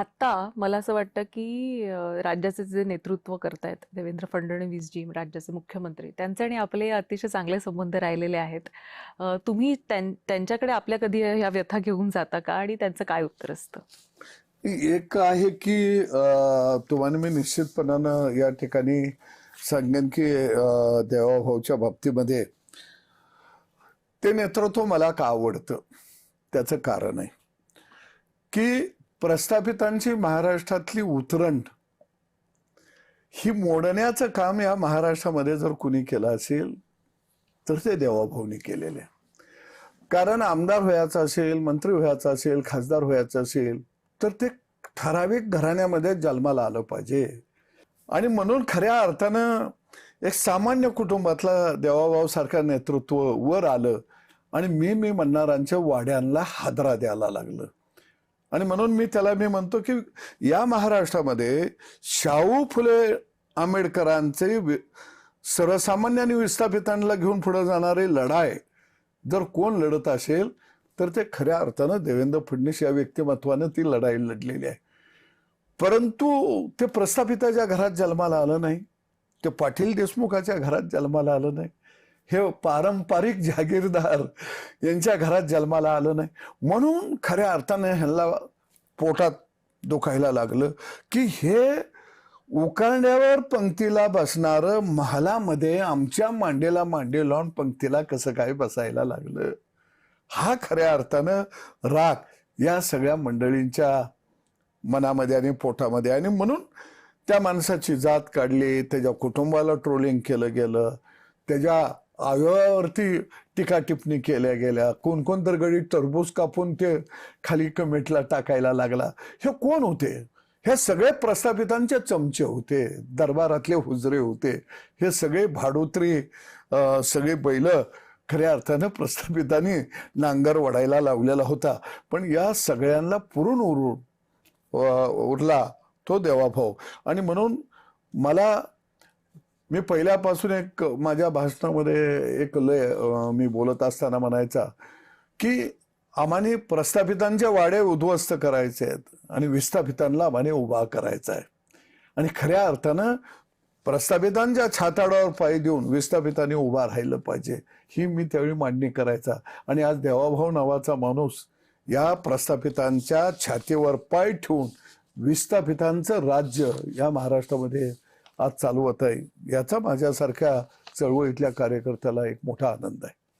आता मला असं वाटतं, की राज्याचे जे नेतृत्व करतायत देवेंद्र फडणवीसजी राज्याचे मुख्यमंत्री, त्यांचे आणि आपले अतिशय चांगले संबंध राहिलेले आहेत. तुम्ही त्यांच्याकडे आपल्या कधी ह्या व्यथा घेऊन जाता का आणि त्यांचं काय उत्तर असतं? एक आहे की तुम्हाला मी निश्चितपणानं या ठिकाणी सांगेन की देवाभाऊच्या बाबतीमध्ये ते नेतृत्व मला का आवडतं त्याचं कारण आहे की प्रस्थापितांची महाराष्ट्रातली उतरंड ही मोडण्याचं काम या महाराष्ट्रामध्ये जर कुणी केलं असेल तर ते देवाभाऊनी केलेले. कारण आमदार व्हायचं असेल, मंत्री व्हायचं असेल, खासदार व्हायचं असेल तर ते ठराविक घराण्यामध्ये जन्माला आलं पाहिजे. आणि म्हणून खऱ्या अर्थानं एक सामान्य कुटुंबातला देवाभाऊ सारखं नेतृत्व वर आलं आणि मी म्हणणाऱ्यांच्या वाड्यांना हादरा द्यायला लागलं. आणि म्हणून मी म्हणतो की या महाराष्ट्रामध्ये शाहू फुले आंबेडकरांचे सर्वसामान्य आणि विस्थापितांना घेऊन पुढे जाणारी लढाई जर कोण लढत असेल तर ते खऱ्या अर्थानं देवेंद्र फडणवीस या व्यक्तिमत्वानं ती लढाई लढलेली आहे. परंतु ते प्रस्थापिताच्या घरात जन्माला आलं नाही, ते पाटील देशमुखाच्या घरात जन्माला आलं नाही, हे पारंपरिक जागीरदार यांच्या घरात जन्माला आलं नाही. म्हणून खऱ्या अर्थाने ह्यांना पोटात दुखायला लागलं की हे उकांड्यावर पंक्तीला बसणारं महालामध्ये आमच्या मांडीला मांडी लावून पंक्तीला कसं काय बसायला लागलं. हा खऱ्या अर्थानं राग या सगळ्या मंडळींच्या मनामध्ये आणि पोटामध्ये. आणि म्हणून त्या माणसाची जात काढली, त्याच्या कुटुंबाला ट्रोलिंग केलं गेलं, त्याच्या अवयवावरती टीका टिप्पणी केल्या गेल्या, कोण तर गडी टरबूज कापून ते खाली कमेंटला टाकायला लागला. हे कोण होते? हे सगळे प्रस्थापितांचे चमचे होते, दरबारातले हुजरे होते, हे सगळे भाडोत्री, सगळे बैल खऱ्या अर्थानं प्रस्थापितांनी नांगर वडायला लावलेला होता. पण या सगळ्यांना पुरून उरला तो देवाभाऊ. आणि म्हणून मी पहिल्यापासून एक माझ्या भाषणामध्ये एक लय मी बोलत असताना म्हणायचा की आम्हाने प्रस्थापितांचे वाडे उद्ध्वस्त करायचे आहेत आणि विस्थापितांना आम्हाने उभा करायचा आहे. आणि खऱ्या अर्थानं प्रस्थापितांच्या छाताडावर पाय देऊन विस्थापितांनी उभा राहिलं पाहिजे, ही मी त्यावेळी मांडणी करायचा. आणि आज देवाभाऊ नावाचा माणूस या प्रस्थापितांच्या छातीवर पाय ठेवून विस्थापितांचं राज्य या महाराष्ट्रामध्ये आज चालवत आहे. याचा माझ्यासारख्या चळवळीतल्या कार्यकर्त्याला एक मोठा आनंद आहे.